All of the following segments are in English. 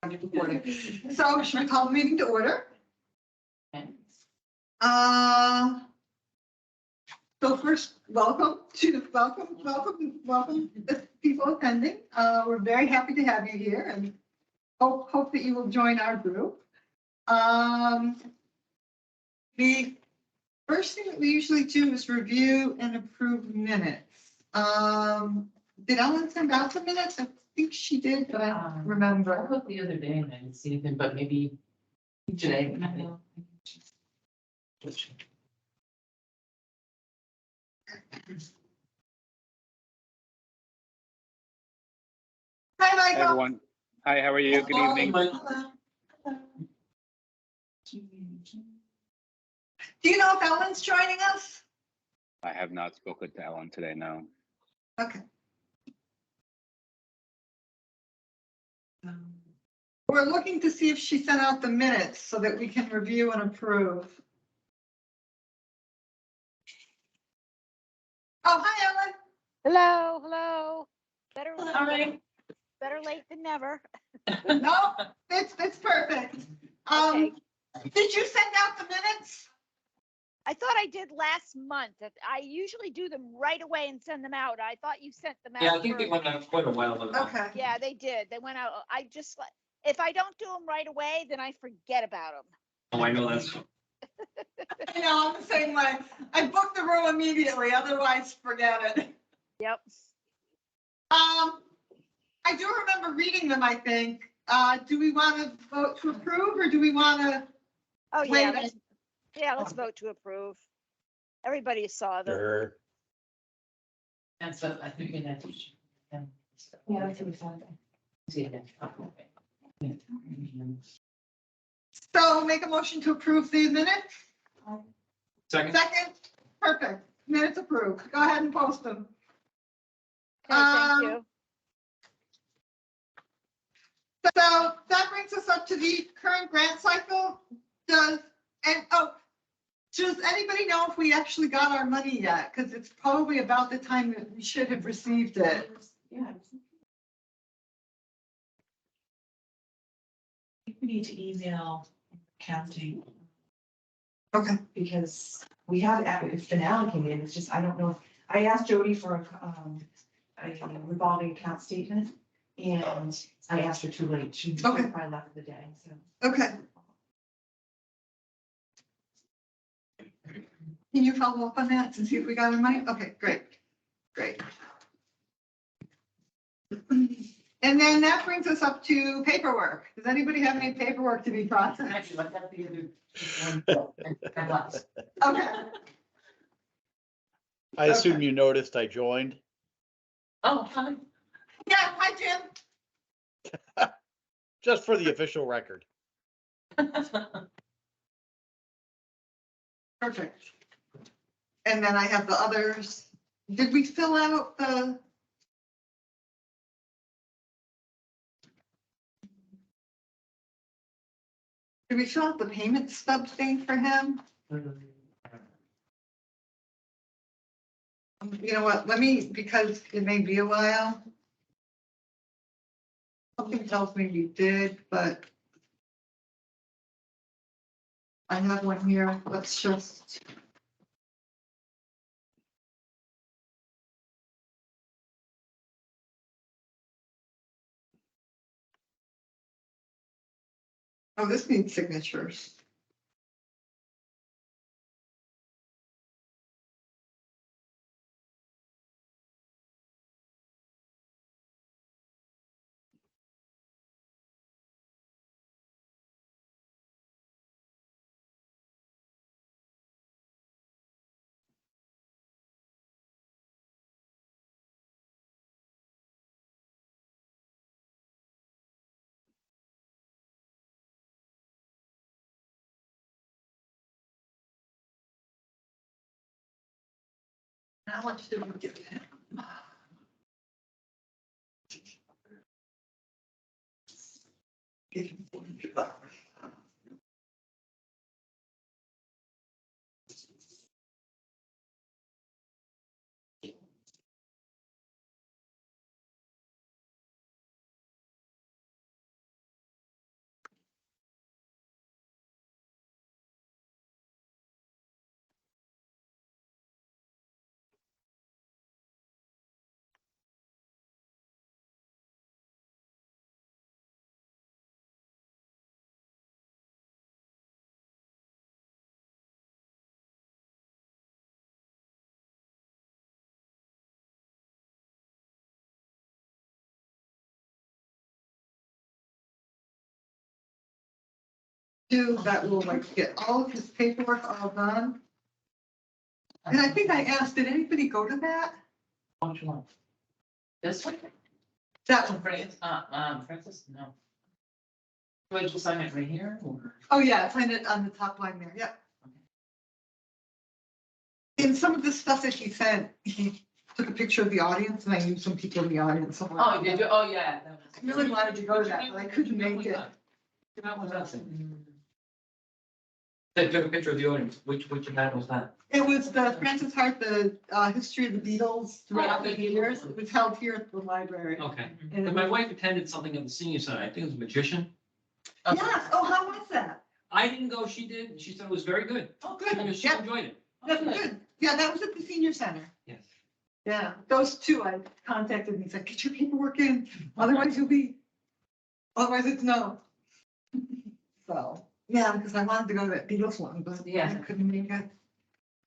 So should we call the meeting to order? So first, welcome the people attending. We're very happy to have you here and hope that you will join our group. The first thing that we usually do is review and approve minutes. Did Ellen send out the minutes? I think she did, but I don't I remember. looked the other day and I didn't see anything, but maybe today. Hi, Hi, Michael. everyone. Hi, how are you? Good evening. Hello. Do you know if Ellen's joining us? I have not spoken to Ellen today, no. Okay. We're looking to see if she sent out the minutes so that we can review and approve. Oh, hi, Ellen. Hello, hello. Better, All right. better late than never. No, it's perfect. Okay. Did you send out the minutes? I thought I did last month. I usually do them right away and send them out. I thought you sent them out. Yeah, I think they first. went out quite a while ago. Okay. Yeah, they did. They went out. If I don't do them right away, then I forget about them. Oh, I know that's. I know, I'm the same way. I booked the room immediately, otherwise forget it. Yep. I do remember reading them, I think. Do we want to vote to approve or do we want to? Oh, yeah. Wait. Let's vote to approve. Everybody saw them. Sure. And so I think in that. Yeah, that's what we found. So make a motion to approve the minutes? Second. Second, perfect. Minutes approved. Go ahead and post them. Okay, thank you. So that brings us up to the current grant cycle. Does anybody know if we actually got our money yet? Because it's probably about the time that we should have received it. Yeah. I think we need to email county Okay. because we have, it's been allocated, it's just, I don't know. I asked Jody for a revolving account statement and I asked her too late. She Okay. probably left the day, so. Okay. Can you follow up on that and see if we got our money? Okay, great. Great. And then that brings us up to paperwork. Does anybody have any paperwork to be processed? Actually, let that be the other. Okay. I assume you noticed I joined. Oh, hi. Yeah, hi, Jim. Just for the official record. Perfect. And then I have the others. Did we fill out the? Did we fill out the payment stub thing for him? You know what, because it may be a while. Something tells me we did, but I have one here. Let's just. Oh, this needs signatures. How much did we give him? Give him $400. too, that will like get all of his paperwork all done. And I think I asked, did anybody go to that? Which one? This one? That one. Francis, no. Do I just sign it right here or? Oh, yeah, find it on the top line there, yep. In some of the stuff that he sent, he took a picture of the audience and I knew some people in the audience. So Oh, did you? Oh, yeah. that was- I really wanted to go to that, but I couldn't make it. That was us. They took a picture of the audience. Which event was that? It was the Francis Hart, the history of the Beatles throughout Oh, the okay. years. It was held here at the library. Okay, And but my wife attended something at the senior center, I think it was a magician. Yes, oh, how was that? I didn't go, she did, and she said it was very good. Oh, She good, she yeah, enjoyed it, that's good. Yeah, that was at the senior center. yes. Yeah, those two I contacted and said, get your paperwork in, otherwise otherwise it's no. So, yeah, because I wanted to go to that Beatles one, but I Yeah. couldn't make it.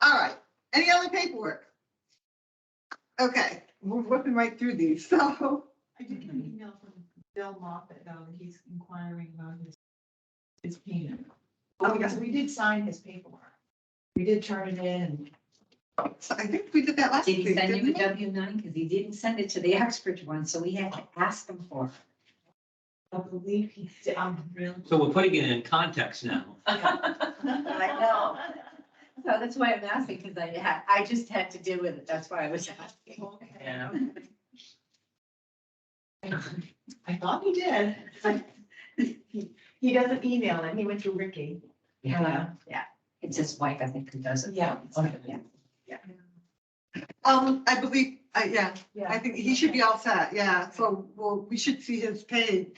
All right, any other paperwork? Okay, we're whipping right through these, so. I did get an email from Bill Moffett, he's inquiring about his payment. Oh, yes, we did sign his paperwork. We did turn it in. So I think we did that last Did week, he send you didn't the we? W-9? Because he didn't send it to the Uxbridge one, so we had to ask him for it. I believe he did, I'm really. So we're putting it in context now. I know. So that's why I'm asking, because I just had to deal with it. That's why I was asking. Yeah. I thought he did. He doesn't email it, he went to Ricky. Yeah, it's his wife, I think, who does it. Yeah. Yeah. I believe, yeah, I Yeah. think he should be all set, yeah, so, well, we should see his pay.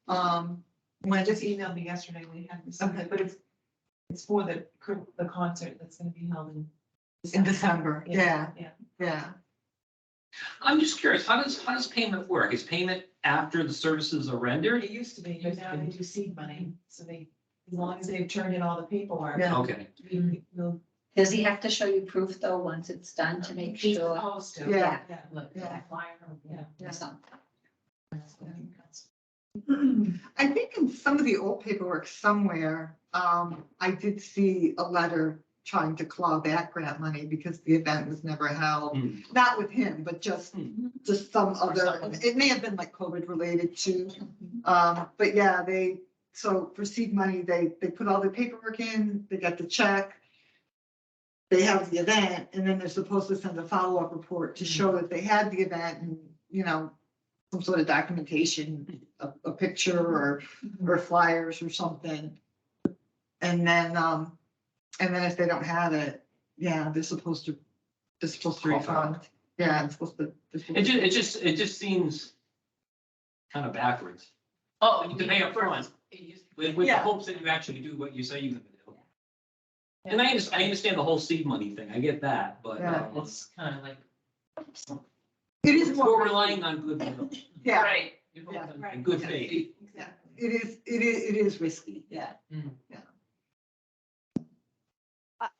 When just emailed me yesterday, we had received it, but it's for the concert that's gonna be held In December, yeah, Yeah. yeah. I'm just curious, how does payment work? Is payment after the services are rendered? It used to be, but now they do seed money, so as long as they've turned in all the paperwork. Yeah. Okay, We'll. Does he have to show you proof, though, once it's done to make He's sure? supposed to. Yeah. Yeah. Yeah. Or something. I think in some of the old paperwork somewhere, I did see a letter trying to claw back grant money because the event was never held. Hmm. Not with him, but just some other, someone. it may have been like COVID related too. But yeah, so for seed money, they put all their paperwork in, they get the check. They have the event and then they're supposed to send a follow-up report to show that they had the event and, some sort of documentation, a picture or flyers or something. And then if they don't have it, yeah, they're supposed to refund. Yeah, it's supposed to. it just seems kind of backwards. Oh, You can pay up front. With the Yeah. hopes that you actually do what you say you're gonna do. And I understand the whole seed money thing, I get that, but Yeah. It's kind of like. It is we're more, relying on goodwill yeah, Right. Yeah. and good faith. it is risky, yeah.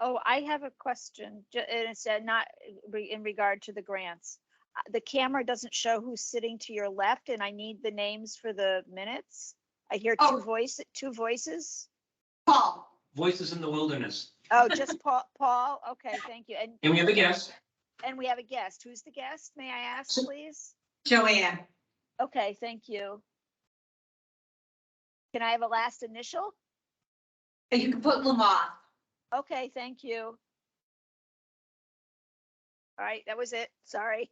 I have a question, and it's not in regard to the grants. The camera doesn't show who's sitting to your left, and I need the names for the minutes. I hear Oh. two voices. Paul, Voices in the wilderness. Oh, just Paul, okay, thank you. And we have a guest. And we have a guest. Who's the guest, may I ask, please? Joanne. Okay, thank you. Can I have a last initial? You can put Lamar. Okay, thank you. All right, that was it, sorry.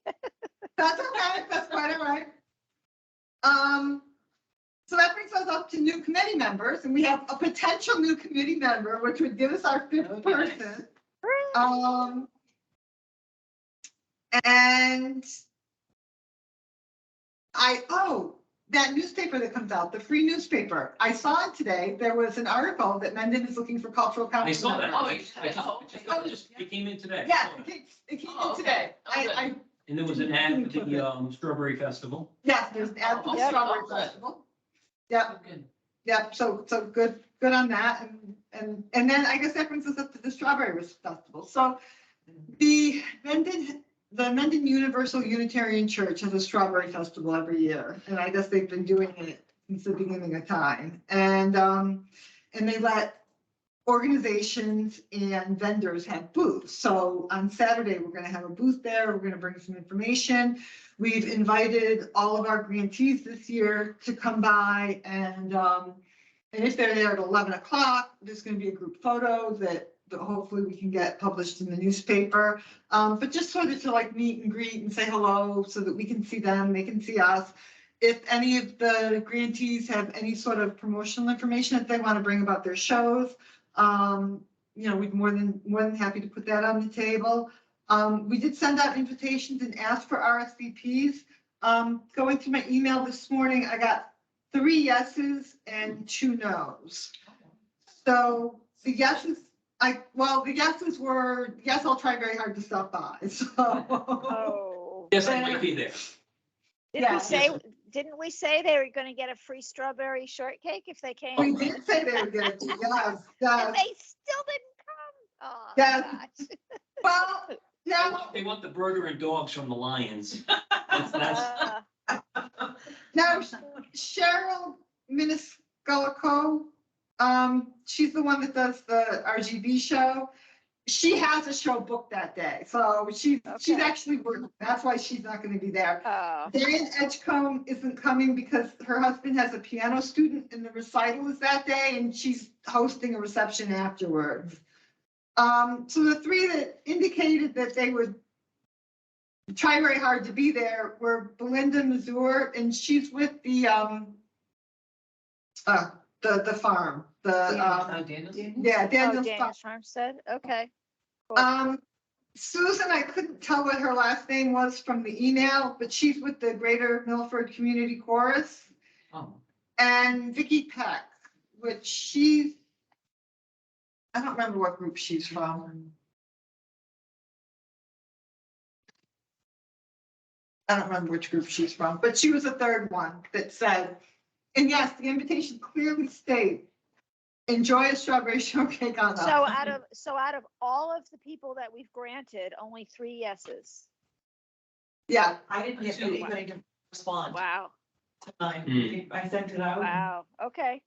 that's okay, that's quite all right. So that brings us up to new committee members, and we have a potential new committee member, which would give us our fifth Okay. person. And that newspaper that comes out, the free newspaper, I saw it today, there was an article that Mendon is looking for cultural council. I saw that. members. It came in today. Yeah, it came Oh, in today. okay. Oh, I, And there was an ad for the Strawberry Festival. yes, there's an ad for the Oh, Strawberry okay. Festival. Yep, Good. yep, so good on that, and then I guess that brings us up to the Strawberry Festival, so the Mendon Universal Unitarian Church has a Strawberry Festival every year, and I guess they've been doing it since the beginning of time, and and they let organizations and vendors have booths. So on Saturday, we're gonna have a booth there. We're gonna bring some information. We've invited all of our grantees this year to come by and if they're there at 11 o'clock, there's gonna be a group photo that hopefully we can get published in the newspaper. But just sort of to like meet and greet and say hello so that we can see them, they can see us. If any of the grantees have any sort of promotional information that they want to bring about their shows, we'd more than happy to put that on the table. We did send out invitations and ask for RSVPs. Going through my email this morning, I got 3 yeses and 2 nos. So the yeses, the yeses were, yes, I'll try very hard to stop by, so. Oh. Yes, I might be there. Didn't we say they were gonna get a free strawberry shortcake if they came? We did say they were gonna do, yes, And yes. they still didn't come? Oh, Yes. gosh. Well, yeah, They want the burger and dogs from the Lions. That's, now Cheryl Miniscalico, she's the one that does the RGB show. She has a show booked that day, so she's Okay. Oh. actually working. That's why she's not gonna be there. Oh, Dan Edgecombe isn't coming because her husband has a piano student and the recital is that day and she's hosting a reception afterwards. So the 3 that indicated that they would try very hard to be there were Belinda Mazur, and she's with the farm, yeah, oh, Daniel's farm. Daniel's Farmstead, okay. Cool. Susan, I couldn't tell what her last name was from the email, but she's with the Greater Milford Community Chorus. oh, And Vicky Peck, which I don't remember what group she's from. I don't remember which group she's from, but she was the 3rd one that said, and yes, the invitation clearly states, enjoy a strawberry shortcake on us. So out of all of the people that we've granted, only 3 yeses. Yeah, I didn't get anybody to respond. Wow, to mine. Hmm. I sent it out. wow, okay.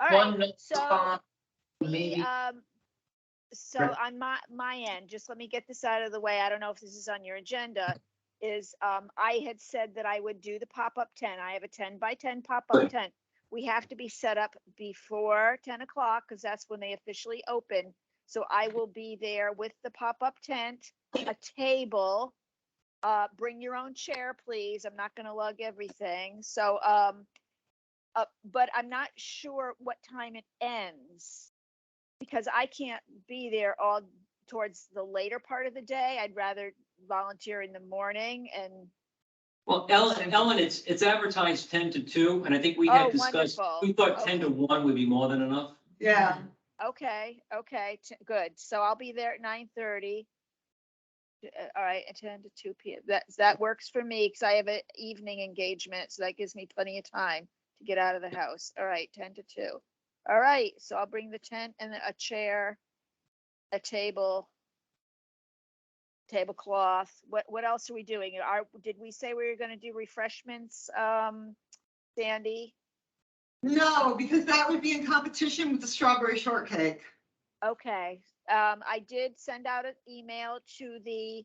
All One right, so maybe. so on my end, just let me get this out of the way. I don't know if this is on your agenda. I had said that I would do the pop-up tent. I have a 10 by 10 pop-up tent. We have to be set up before 10 o'clock because that's when they officially open. So I will be there with the pop-up tent, a table. Bring your own chair, please. I'm not gonna lug everything. So, but I'm not sure what time it ends because I can't be there all towards the later part of the day. I'd rather volunteer in the morning and. well, Ellen, it's advertised 10 to 2, and I think we had Oh, discussed, wonderful. we thought 10 to 1 would be more than enough. yeah. Okay, good. So I'll be there at 9:30. All right, at 10 to 2 p.m. That works for me because I have an evening engagement, so that gives me plenty of time to get out of the house. All right, 10 to 2. All right, so I'll bring the tent and a chair, a table, tablecloth. What else are we doing? Did we say we were going to do refreshments, Sandy? No, because that would be in competition with the strawberry shortcake. Okay, I did send out an email to the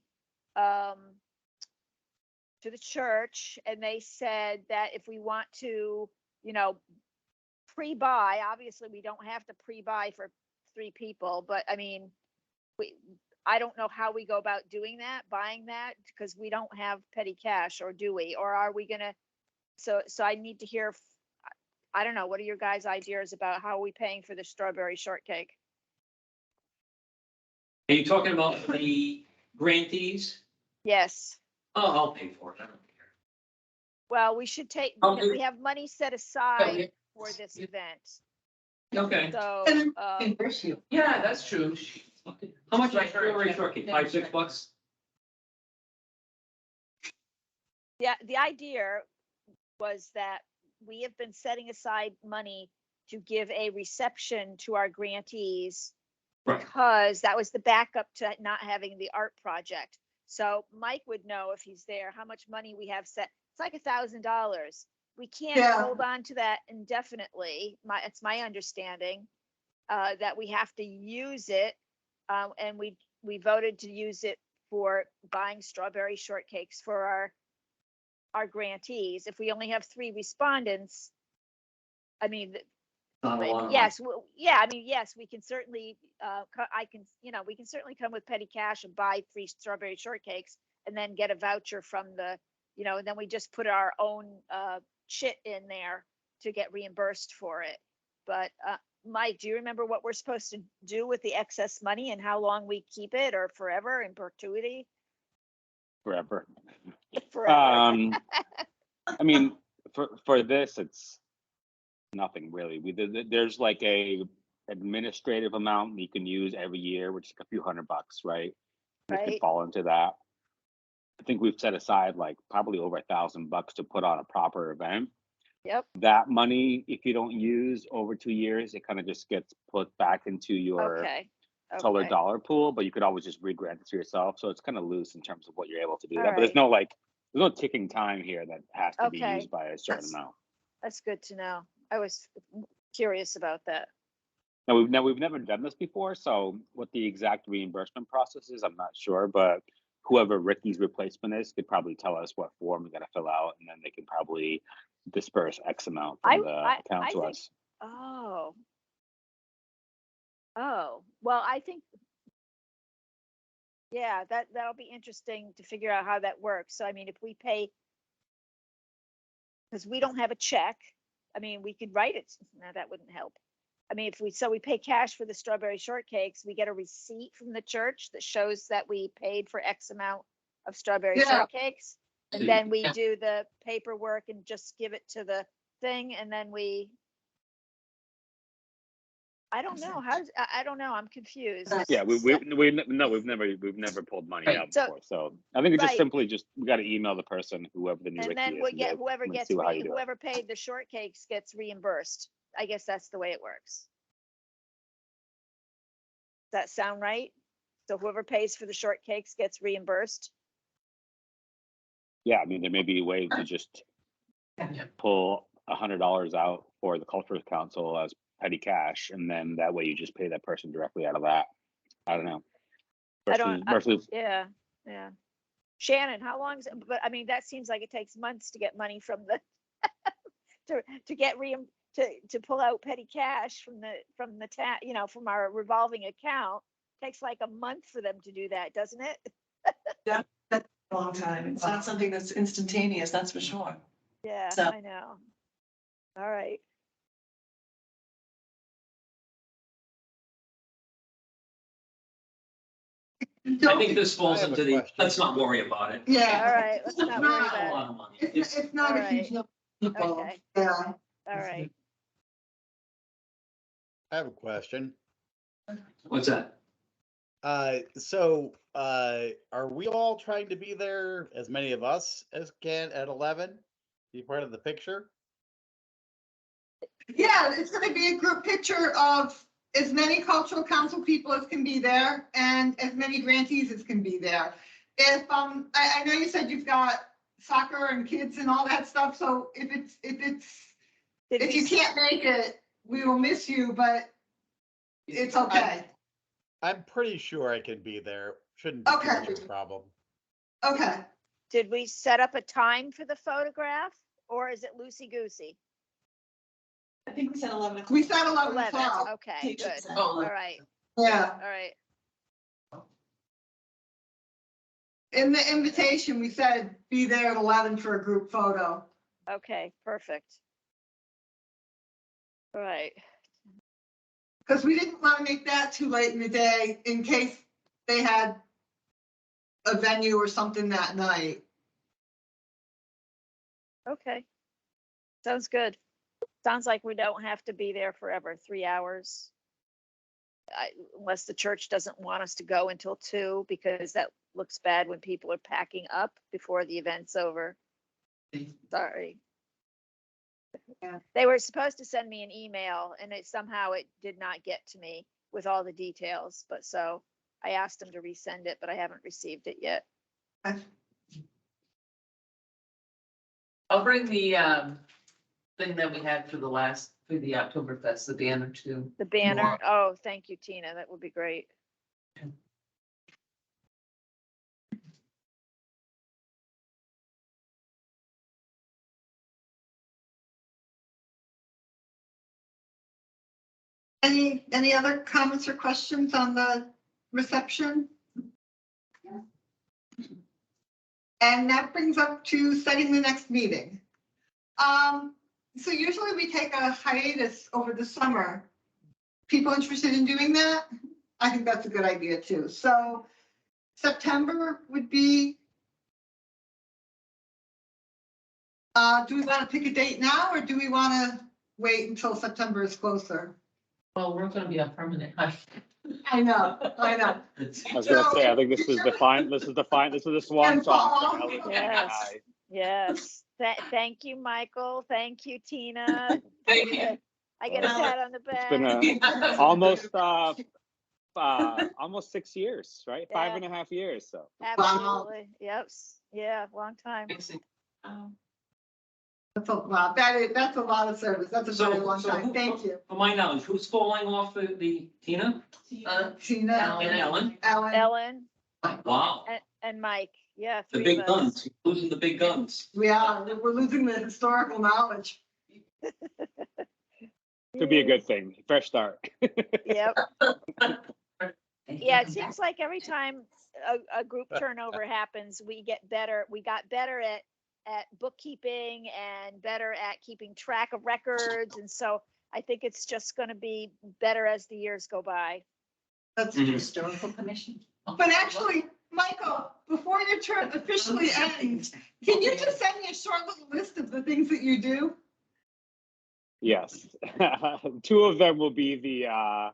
church, and they said that if we want to, pre-buy, obviously we don't have to pre-buy for 3 people, but I mean, I don't know how we go about doing that, buying that, because we don't have petty cash, or do we? Or are we gonna, so I need to hear, I don't know, what are your guys' ideas about how are we paying for the strawberry shortcake? Are you talking about the grantees? Yes, Oh, I'll pay for it. I don't care. well, we should take, I'll do- we have money set aside for this event, Okay. so, Yeah, that's true. How much is a strawberry shortcake? $5, $6? yeah, the idea was that we have been setting aside money to give a reception to our grantees Right. because that was the backup to not having the art project. So Mike would know if he's there, how much money we have set. It's like $1,000. We can't Yeah. hold on to that indefinitely. It's my understanding. that we have to use it. And we voted to use it for buying strawberry shortcakes for our grantees. If we only have 3 respondents, I mean, Not a lot of yes, yeah, I mean, yes, we can certainly, we can certainly come with petty cash and buy 3 strawberry shortcakes and then get a voucher from the, and then we just put our own chit in there to get reimbursed for it. But Mike, do you remember what we're supposed to do with the excess money and how long we keep it, or forever in perpetuity? Forever. Forever. I mean, for this, it's nothing really. There's like a administrative amount you can use every year, which is a few $100, right? It can Right. fall into that. I think we've set aside like probably over $1,000 to put on a proper event. Yep. That money, if you don't use over 2 years, it kind of just gets put back into your Okay. color Okay. dollar pool, but you could always just re-grant it to yourself. So it's kind of loose in terms of what you're able to do All that. But right. there's no ticking time here that has to be Okay. used by a certain amount. That's good to know. I was curious about that. Now we've never done this before, so what the exact reimbursement process is, I'm not sure, but whoever Ricky's replacement is could probably tell us what form we got to fill out, and then they can probably disperse X amount from the account to think- us. Oh. Oh, well, I think, yeah, that'll be interesting to figure out how that works. So I mean, if we pay, because we don't have a check, I mean, we could write it. No, that wouldn't help. I mean, we pay cash for the strawberry shortcakes, we get a receipt from the church that shows that we paid for X amount of strawberry Yeah. shortcakes. And then we do the paperwork and just give it to the thing, and then I don't know, I don't know, I'm confused. Yeah, we've never pulled money Right. out So- before, so I think it's just Right. simply we got to email the person, whoever the new And Ricky then is. we and get, get- whoever and gets, see how you do it. whoever paid the shortcakes gets reimbursed. I guess that's the way it works. Does that sound right? So whoever pays for the shortcakes gets reimbursed? Yeah, I mean, there may be a way to just pull $100 out for the cultural council as petty cash, and then that way you just pay that person directly out of that. I don't know. Versus Yeah, yeah. Shannon, how long is it? But I mean, that seems like it takes months to get money from the, to get to pull out petty cash from the from our revolving account. Takes like a month for them to do that, doesn't it? Long time. It's not something that's instantaneous, that's for sure. Yeah, So- I know. All right. I think this falls I have a into the, question. let's not worry about it. Yeah. All right, let's not worry Not a about lot of money. It's not a huge number of people. Okay. Yeah. it. All right. I have a question. What's that? Are we all trying to be there, as many of us as can, at 11? Be part of the picture? Yeah, it's gonna be a group picture of as many cultural council people as can be there and as many grantees as can be there. If, I know you said you've got soccer and kids and all that stuff, so if Did if we you s- can't make it, we will miss you, but it's okay. I'm pretty sure I can be there. Shouldn't be too Okay. much of a problem. Okay, Did we set up a time for the photograph, or is it loosey goosey? I think we said 11 o'clock. we said 11 11, o'clock. okay, Teacher good. said. All right, Yeah, all right. in the invitation, we said be there at 11 for a group photo. Okay, perfect. All right, Because we didn't want to make that too late in the day in case they had a venue or something that night. okay. Sounds good. Sounds like we don't have to be there forever, 3 hours. Unless the church doesn't want us to go until 2, because that looks bad when people are packing up before the event's over. Sorry. Yeah. They were supposed to send me an email, and somehow it did not get to me with all the details, but so I asked them to resend it, but I haven't received it yet. I'll bring the thing that we had for the Oktoberfest, the banner too. The banner. want- Oh, thank you, Tina. That would be great. Any other comments or questions on the reception? And that brings up to setting the next meeting. So usually we take a hiatus over the summer. People interested in doing that? I think that's a good idea too. So September would be. Do we want to pick a date now or do we want to wait until September is closer? Well, we're gonna be on permanent. I know. I was gonna say, I think this is the swan And song. fall. for Ellie. Yes. Yes. Thank you, Michael. Thank you, Tina. Thank you. I get a pat on the It's been back. almost 6 years, right? Yeah. 5.5 years, so. Absolutely. Yep. Yeah, long time. Wow, that's a lot of service. That's a very long time. Thank you. For my knowledge, who's falling off the Tina? Tina, And Ellen? Ellen, Ellen Wow, and Mike. Yeah. the 3 big of us. guns, losing the big guns. we're losing the historical knowledge. Could be a good thing, fresh start. Yep. Yeah, it seems like every time a group turnover happens, we get better. We got better at bookkeeping and better at keeping track of records. And so I think it's just going to be better as the years go by. That's Mhm. Historical commission. But actually, Michael, before your term officially ends, can you just send me a short little list of the things that you do? Yes. 2 of them will be the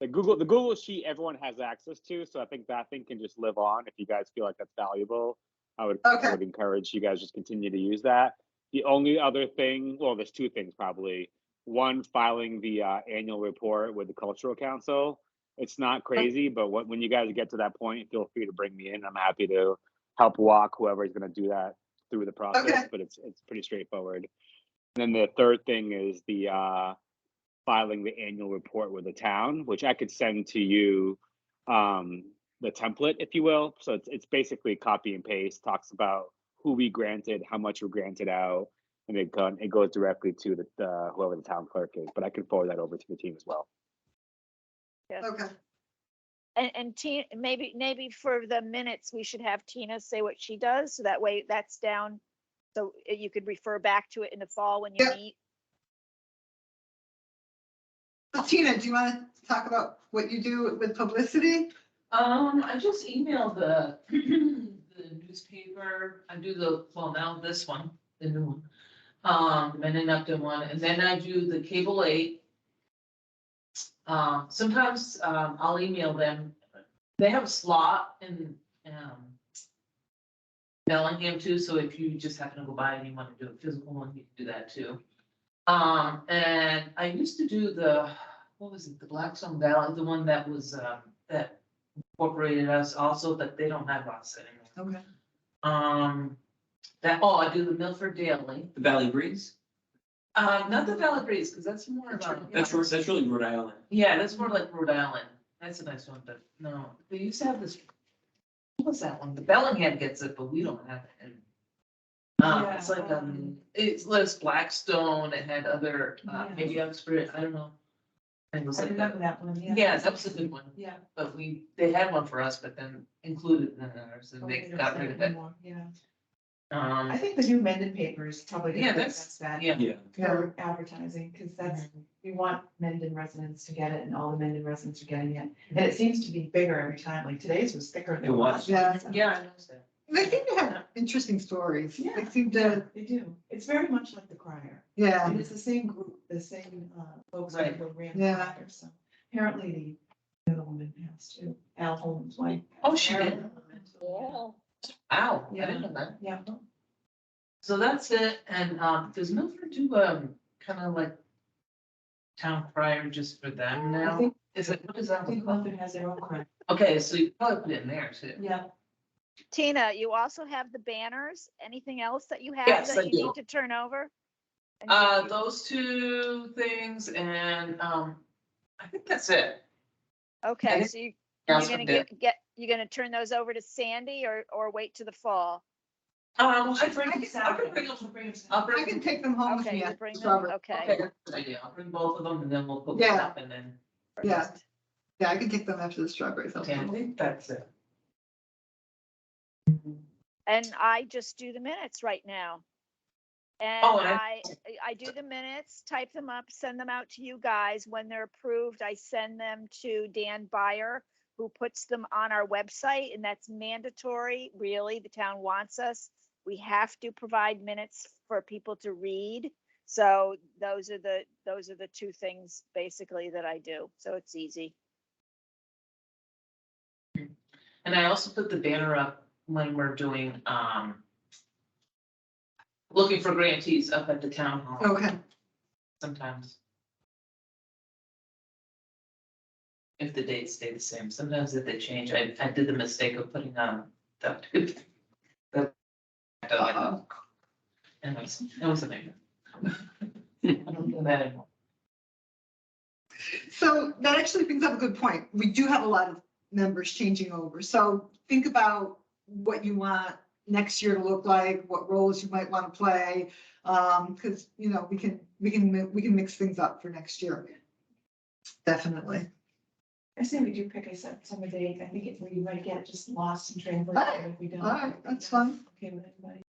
Google sheet everyone has access to. So I think that thing can just live on if you guys feel like that's valuable. I would encourage you guys just continue to use that. The only other thing, well, there's 2 things probably. One, filing the annual report with the cultural council. It's not crazy, but when you guys get to that point, feel free to bring me in. I'm happy to help walk whoever is going to do that through the process, Okay. but it's pretty straightforward. And then the third thing is the filing the annual report with the town, which I could send to you, the template, if you will. So it's basically copy and paste, talks about who we granted, how much we granted out, and it goes directly to the whoever the town clerk is. But I can forward that over to the team as well. Yes. Okay. And Tina, maybe for the minutes, we should have Tina say what she does. So that way that's down. So you could refer back to it in the fall when you Yeah. meet. So Tina, do you want to talk about what you do with publicity? I just emailed the newspaper. I do now this one, the new one. And then one, and then I do the cable 8. Sometimes, I'll email them. They have a slot in, Bellingham too, so if you just happen to go by and you want to do a physical one, you can do that too. And I used to do the Blackstone Valley, the one that was, that incorporated us also, but they don't have us anymore. Okay. I do the Milford Daily. The Valley Breeze, Not the Valley Breeze, because that's more about. that's really Rhode Island. Yeah, that's more like Rhode Island. That's a nice one, but no, they used to have this. What was that one? The Bellingham gets it, but we don't have it. And, it's like, it's less Blackstone. It had other, maybe Oxford, I don't know. And it was I like remember that. that one, yeah. Yeah, that was a good one. Yeah. But they had one for us, but then included in ours, and Oh, they don't got say rid of it. anymore, Yeah, I Um, think the new Mendon paper is probably Yeah, gonna that's- fix that yeah. Yeah. for advertising, because that's, we want Mendon residents to get it, and all the Mendon residents are getting it. And it seems to be bigger every time, like today's was thicker than It was. last Yeah. one, so- Yeah, I noticed that. They seem to have interesting stories. Yeah. They seem Yeah, to, they do. It's very much like the Crier. yeah. And it's the same group, the same folks Right. who ran Yeah. the Crier, so apparently the other woman has too, Al Holmes' wife. Oh, she did. Yeah. Ow, I Yeah. didn't know that. Yeah. So that's it, and, does Milford do, kind of like town crier just for them I now? think, What is I that? think Milford has their own Crier. Okay, so you probably put it in there too. Yeah. Tina, you also have the banners. Anything else that you have Yes, I that you do. need to turn over? And you- Those two things and, I think that's it. Okay, think- so you, Yeah, you're gonna you're gonna turn those over to Sandy or wait to the fall? I She'll can bring them bring Saturday. them. She'll bring them I'll Saturday. I bring, can take them home with Okay, me. you at bring them, Strawberry. okay, okay. that's a good idea. I'll bring both of them and then we'll put one Yeah. up and then, Yeah. Perfect. Yeah, I can take them after the strawberries. okay, I think that's it. And I just do the minutes right now. And Oh, and I do the minutes, type them up, send them out to you guys. When they're approved, I send them to Dan Byer, who puts them on our website, and that's mandatory, really. The town wants us. We have to provide minutes for people to read. So those are the two things basically that I do. So it's easy. And I also put the banner up when we're doing, looking for grantees up at the town hall Okay, sometimes. If the dates stay the same, sometimes if they change, I did the mistake of putting on the. Uh-oh. Anyways, it was amazing. I don't do that anymore. so that actually brings up a good point. We do have a lot of members changing over, so think about what you want next year to look like, what roles you might want to play. Because, you know, we can mix things up for next year. Definitely. I say we do pick a summer date. I think we might get just lost in translation Alright, if we don't. alright, that's fine. Okay with everybody.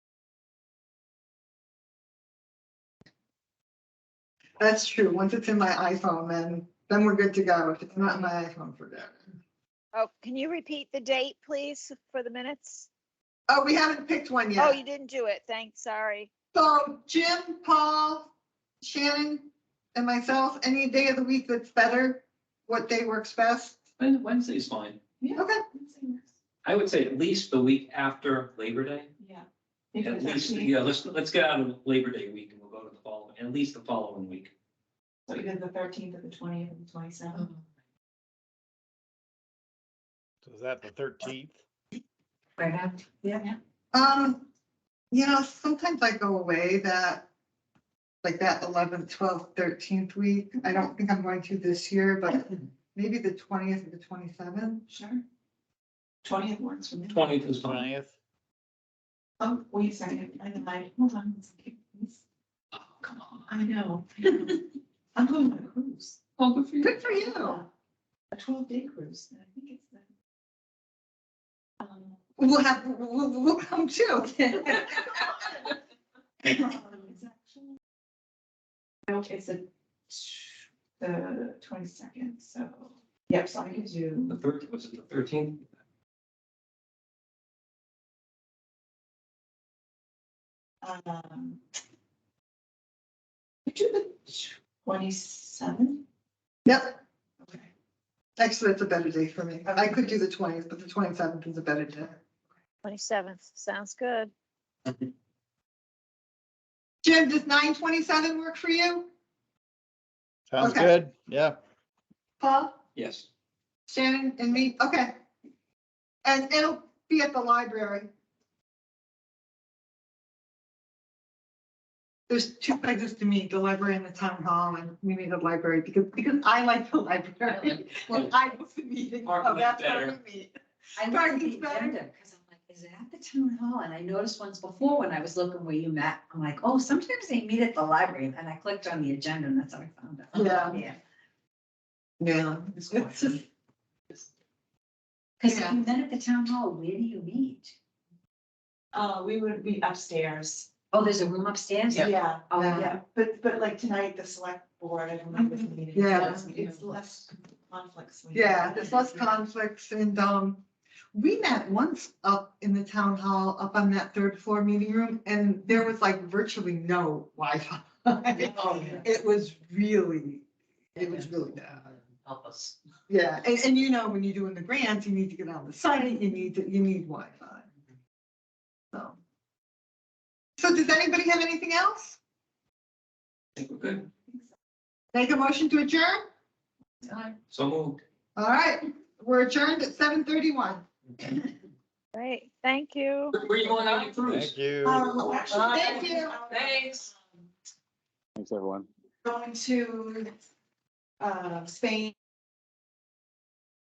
That's true. Once it's in my iPhone, then we're good to go. If it's not in my iPhone, forget it. Oh, can you repeat the date, please, for the minutes? Oh, we haven't picked one Oh, yet. you didn't do it. Thanks, sorry. So Jim, Paul, Shannon, and myself, any day of the week that's better, what day works best? Wednesday's fine. Okay, I would say at least the week after Labor Day. Yeah. Maybe At the least, 13th. yeah, let's get out of Labor Day week and we'll go to the following, at least the following week. So either the 13th or the 20th or the 27th. So is that the 13th? Right now, yeah. you know, sometimes I go away like that 11th, 12th, 13th week. I don't think I'm going to this year, but maybe the 20th or the 27th. Sure. 20th works for me. 20th is fine. 20th? Oh, wait a second. Hold on. Oh, come on. I know. I'm going on a cruise. Oh, good for you. Good for you. A 12-day cruise. And I think it's the. We'll come too. It's actually. No, it's the 22nd, so, yep, so I could The do, 13th, was it the 13th? could do the 27th. Yep, Okay. actually, it's a better day for me. I could do the 20th, but the 27th is a better day. 27th, sounds good. Jim, does 9/27 work for you? Sounds Okay. good, yeah. Paul, Yes. Shannon, and me? Okay. And it'll be at the library. There's two places to meet, the library and the town hall, and we meet at the library because I like the library. Well, I was the meeting, so Parking's that's where better. we meet. I looked at Parking's the better. agenda because I'm like, is it at the town hall? And I noticed once before when I was looking where you met, I'm like, oh, sometimes they meet at the library. And I clicked on the agenda and that's how I found out. Yeah. Yeah. Yeah. It's just, Because if Yeah. you met at the town hall, where do you meet? We would be upstairs. Oh, there's a room upstairs? Yeah. Oh, Yeah. Yeah, but like tonight, the select board, everyone was meeting. Yeah. It's less conflicts. when you- yeah, there's less conflicts and, we met once up in the town hall, up on that third floor meeting room, and there was like virtually no Wi-Fi. Oh, yeah. It was really bad. Help us. Yeah, and you know, when you're doing the grants, you need to get on the site, you need Wi-Fi. So does anybody have anything else? I think we're good. Make a motion to adjourn? So moved. All right, we're adjourned at 7:31. Great, thank you. Where are you going on your cruise? Thank you. Thank you. Thanks. Thanks, everyone. Going to, Spain